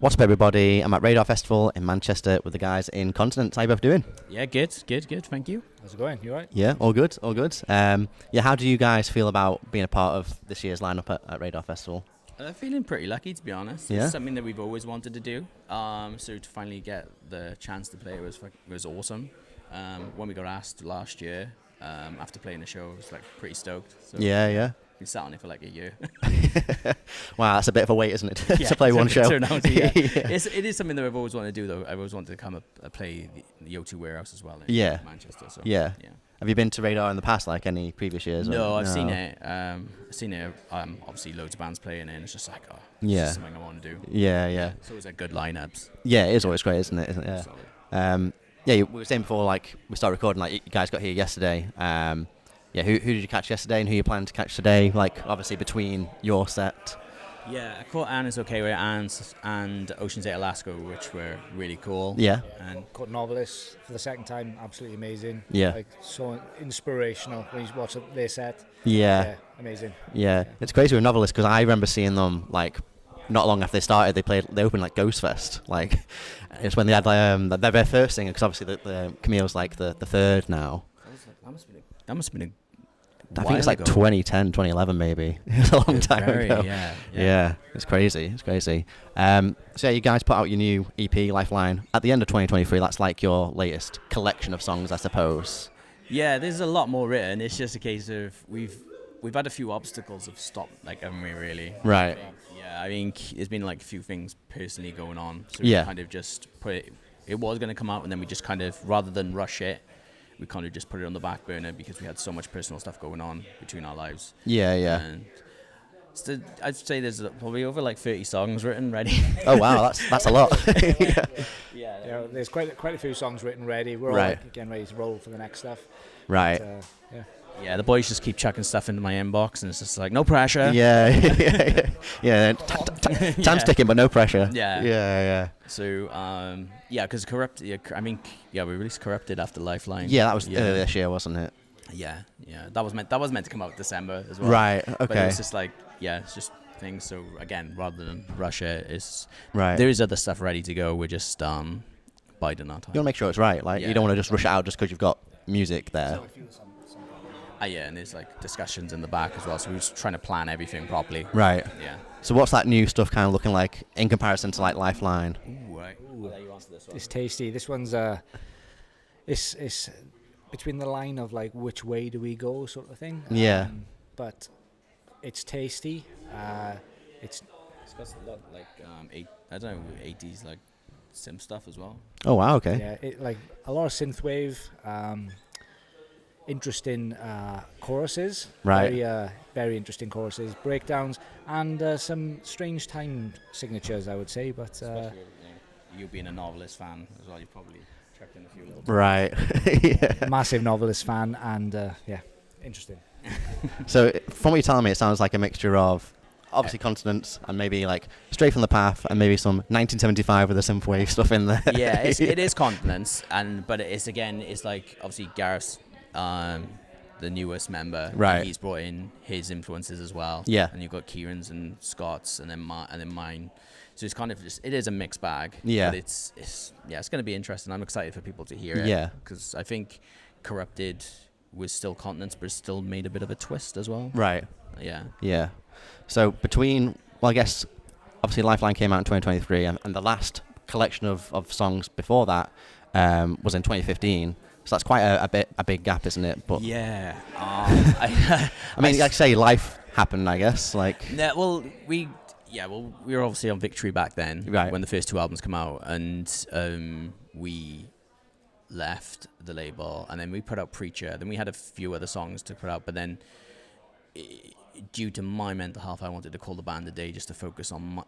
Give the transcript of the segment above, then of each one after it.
What's up, everybody? I'm at Radar Festival in Manchester with the guys in Continents. How you both doing? Yeah, good. Thank you. How's it going? You alright? Yeah, all good. Yeah, how do you guys feel about being a part of this year's lineup at Radar Festival? Feeling pretty lucky, to be honest. Yeah. It's something that we've always wanted to do. So to finally get the chance to play was awesome. When we got asked last year, after playing the show, I was like pretty stoked. So Yeah. we sat on it for like a year. Wow, that's a bit of a wait, isn't it, to play one show? Yeah. Yeah. It is something that I've always wanted to do, though. I've always wanted to come up play the O2 Warehouse as well in Manchester. So, Yeah. Have you been to Radar in the past, like any previous years? No, I've seen it. Obviously, loads of bands playing it, and it's just like, it's just something I want to do. Yeah. It's always a good lineups. Yeah, it is always great, isn't it? Yeah. Solid. We were saying before, like, we started recording, like, you guys got here yesterday. Yeah, who did you catch yesterday and who you plan to catch today? Like, obviously, between your set. Yeah, I caught Anna's OK with Anne's and Ocean's 8 Alaska, which were really cool. Yeah. And Caught Novelist for the second time, absolutely amazing. Yeah. Like, so inspirational when you watch their set. Yeah. Amazing. Yeah. It's crazy with Novelists because I remember seeing them, like, not long after they started, they opened like Ghost Fest. Like, it's when they had their very first singer, because obviously the Camille's like the third now. that must have been I think it's like 2010, 2011 maybe. It's a long time ago. Yeah, it's crazy. So yeah, you guys put out your new EP, Lifeline, at the end of 2023. That's like your latest collection of songs, I suppose. Yeah, there's a lot more written. It's just a case of we've had a few obstacles of haven't we, really? Right. Yeah, I think there's been like a few things personally going on. So Yeah. we kind of just it was going to come out, and then we just kind of, rather than rush it, we kind of just put it on the back burner because we had so much personal stuff going on between our lives. Yeah. And so I'd say there's probably over like 30 songs written ready. Oh wow, that's a lot. Yeah, there's quite a few songs written ready. We're all getting ready to roll for the next stuff. Right. But, Yeah, the boys just keep chucking stuff into my inbox, and it's just like, no pressure. Yeah. Time's ticking, but no pressure. Yeah. So, because we released Corrupted after Lifeline. Yeah, that was earlier this year, wasn't it? Yeah. That was meant to come out December as well. Right. Okay. But it's just like, it's just things. So again, rather than rush it, there is other stuff ready to go. We're just biding our time. You want to make sure it's right. Like, you don't want to just rush it out just because you've got music there. And there's like discussions in the back as well, so we're just trying to plan everything properly. Right. Yeah. So what's that new stuff kind of looking like in comparison to like Lifeline? Ooh, you answer this one. it's tasty. This one's it's between the line of like which way do we go sort of thing. Yeah. But it's tasty. It's got a lot like 80s like sim stuff as well. Oh wow. Okay. Yeah, like a lot of synthwave. Interesting choruses, right? Very interesting choruses, breakdowns, and some strange time signatures, I would say. But especially you being a Novelist fan as well, you probably checked in a few little. Right. Yeah. Massive Novelist fan, and interesting. So from what you're telling me, it sounds like a mixture of obviously Continents and maybe like Straight from the Path and maybe some 1975 with the synthwave stuff in there. Yeah, it is Continents, but it's like obviously Gareth's the newest member. Right. He's brought in his influences as well. Yeah. And you've got Kieran's and Scott's and then mine. So it's kind of it is a mixed bag. Yeah. But it's going to be interesting. I'm excited for people to hear it. Yeah. Because I think Corrupted was still Continents, but still made a bit of a twist as well. Right. Yeah. Yeah. So I guess obviously Lifeline came out in 2023 and the last collection of songs before that was in 2015. So that's quite a big gap, isn't it? But yeah. I mean, like I say, life happened, I guess. Like. Yeah. Well, we were obviously on Victory back then, right, when the first two albums come out, and we left the label, and then we put out Preacher. Then we had a few other songs to put out, but then due to my mental health, I wanted to call the band a day just to focus on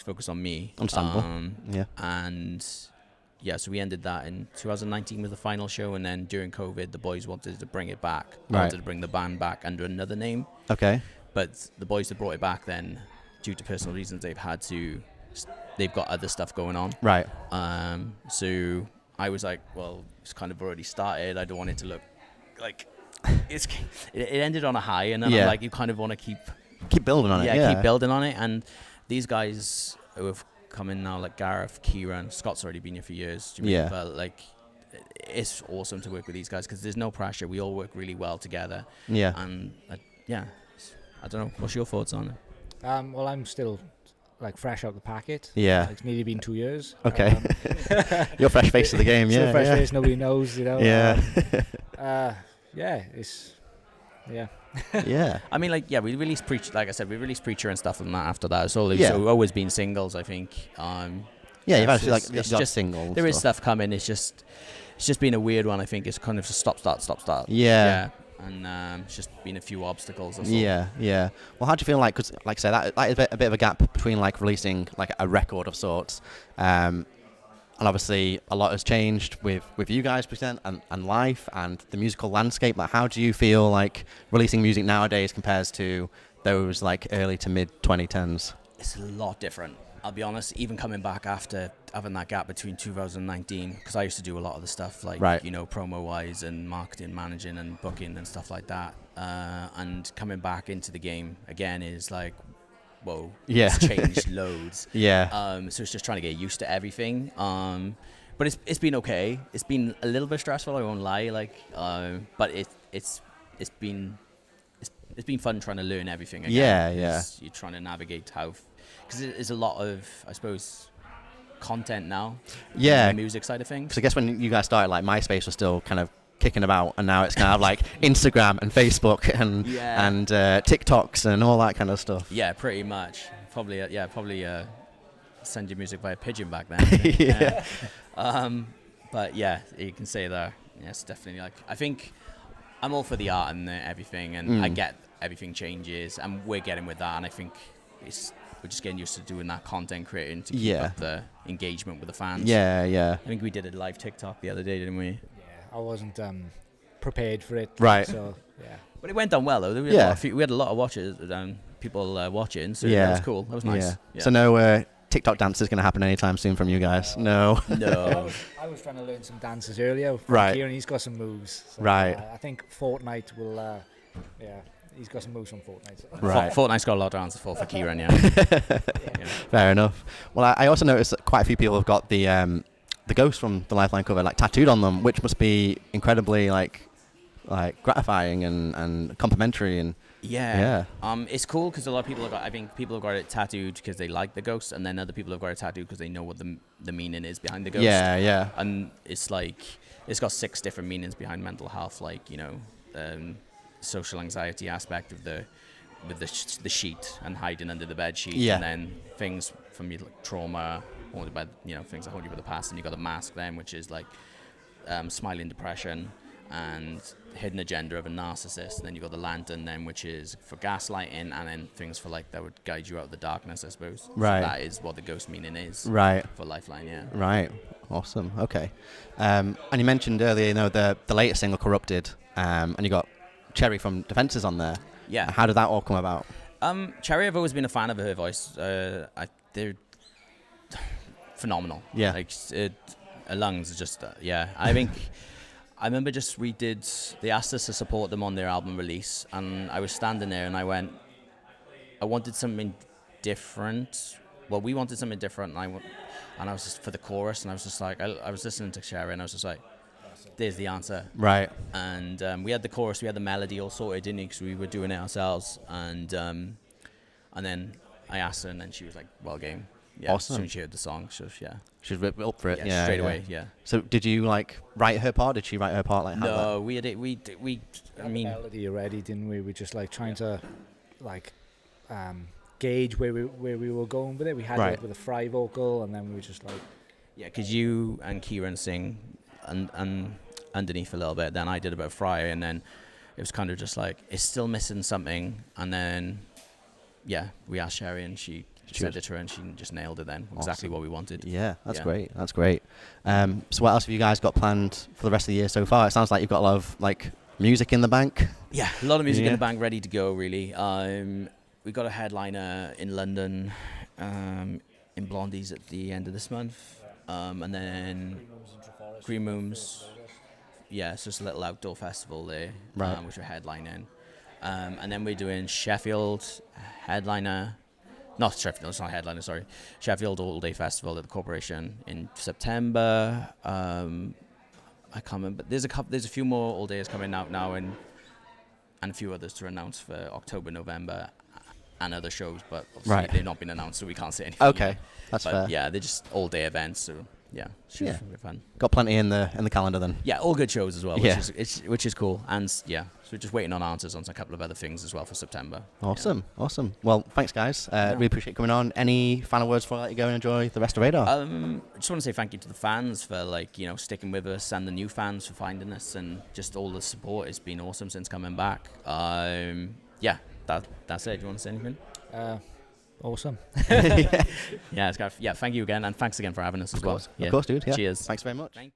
focus on me. Understandable. Yeah. And. Yeah, so we ended that in 2019 with the final show, and then during COVID, the boys wanted to bring it back. They wanted to bring the band back under another name. Okay. But the boys that brought it back then, due to personal reasons, they've got other stuff going on. Right. So I was like, well, it's kind of already started. I don't want it to look like it ended on a high, and then I'm like, you kind of want to keep building on it. Yeah, keep building on it. And these guys who have come in now, like Gareth, Kieran, Scott's already been here for years. Do you mean? But like, it's awesome to work with these guys because there's no pressure. We all work really well together. Yeah. And yeah, I don't know. What's your thoughts on it? Well, I'm still like fresh out the packet. Yeah. It's nearly been 2 years. Okay. You're fresh face of the game, yeah. Still fresh face, nobody knows, you know. Yeah. Yeah. Yeah. I mean, like, yeah, we released we released Preacher and stuff and that after that. So we've always been singles, I think. Yeah, you've actually like it's just singles. There is stuff coming. It's just been a weird one. I think it's kind of just stop, start. Yeah. And it's just been a few obstacles. Yeah. Well, how do you feel like? Because, like I say, that is a bit of a gap between like releasing like a record of sorts, and obviously a lot has changed with you guys present and life and the musical landscape. Like, how do you feel like releasing music nowadays compares to those like early to mid 2010s? It's a lot different. I'll be honest, even coming back after having that gap between 2019, because I used to do a lot of the stuff like, promo-wise and marketing, managing and booking and stuff like that. And coming back into the game again is like, whoa, it's changed loads. Yeah. So it's just trying to get used to everything. But it's been okay. It's been a little bit stressful, I won't lie. Like, but it's been fun trying to learn everything again. Yeah. You're trying to navigate because there's a lot of, I suppose, content now. Yeah. The music side of things. Because I guess when you guys started, like MySpace was still kind of kicking about, and now it's kind of like Instagram and Facebook and TikToks and all that kind of stuff. Yeah, pretty much. Probably send your music via pigeon back then. But yeah, you can say that. Yes, definitely. Like, I think I'm all for the art and everything, and I get everything changes, and we're getting with that, and I think we're just getting used to doing that content creating to keep up the engagement with the fans. Yeah. I think we did a live TikTok the other day, didn't we? I wasn't prepared for it. Right. So, yeah. But it went down well, though. We had a lot of watchers, people watching, so that was cool. That was nice. Yeah. So no TikTok dance is going to happen anytime soon from you guys? No. I was trying to learn some dances earlier from Kieran. He's got some moves. So, right. I think Fortnite will, he's got some moves on Fortnite. Right. Fortnite's got a lot of dances for Kieran, yeah. Fair enough. Well, I also noticed that quite a few people have got the ghost from the Lifeline cover like tattooed on them, which must be incredibly like gratifying and complimentary and it's cool because a lot of people have got it tattooed because they like the ghost, and then other people have got it tattooed because they know what the meaning is behind the ghost. And it's like it's got 6 different meanings behind mental health, like social anxiety aspect of the sheet and hiding under the bed sheet, and then things from your trauma, haunted by things that haunt you with the past, and you got the mask then, which is like smiling depression and hidden agenda of a narcissist, and then you got the lantern then, which is for gaslighting, and then things for like that would guide you out of the darkness, I suppose. Right. So that is what the ghost meaning is. Right. For Lifeline, yeah. Right. Awesome. Okay. And you mentioned earlier, the latest single, Corrupted, and you got Cherry from Defences on there. Yeah. How did that all come about? Cherry, I've always been a fan of her voice. They're phenomenal. Yeah. Like her lungs are just I think I remember they asked us to support them on their album release, and I was standing there and I wanted something different. Well, we wanted something different, and I was just for the chorus, and I was just like, I was listening to Cherry, and I was just like, there's the answer. Right. And we had the chorus, we had the melody all sorted, didn't we? Because we were doing it ourselves, and then I asked her, and then she was like, well, game. Yeah, awesome. As soon as she heard the song, She's up for it. Yeah, straight away. Yeah. So did you like write her part? Did she write her part? Like no, we had it. I mean, melody already, didn't we? We just like trying to like gauge where we were going with it. We had it with a fry vocal, and then we were just like, because you and Kieran sing and underneath a little bit. Then I did a bit of fry, and then it was kind of just like it's still missing something. And then we asked Sherry, and she sent it to her, and she just nailed it then. Awesome. Exactly what we wanted. Yeah, that's great. That's great. So what else have you guys got planned for the rest of the year so far? It sounds like you've got a lot of like music in the bank. Yeah, a lot of music in the bank ready to go, really. We got a headliner in London, in Blondies at the end of this month. And then Green Rooms. Yeah, it's just a little outdoor festival there, which we're headlining. And then we're doing Sheffield, headliner, not Sheffield, it's not headliner, sorry. Sheffield All Day Festival at the Corporation in September. I can't remember. There's a few more all days coming out now, and a few others to announce for October, November, and other shows. But obviously they've not been announced, so we can't say anything. Okay, that's fair. Yeah, they're just all day events. So yeah, should be fun. Got plenty in the calendar then. Yeah, all good shows as well, which is cool. And yeah, so we're just waiting on answers on a couple of other things as well for September. Awesome. Well, thanks guys. Really appreciate coming on. Any final words before I let you go and enjoy the rest of Radar? I just want to say thank you to the fans for sticking with us, and the new fans for finding us, and just all the support. It's been awesome since coming back. Yeah, that's it. Do you want to say anything? Awesome. Yeah, thank you again, and thanks again for having us as well. Of course, dude. Yeah. Cheers. Thanks very much. Thank you.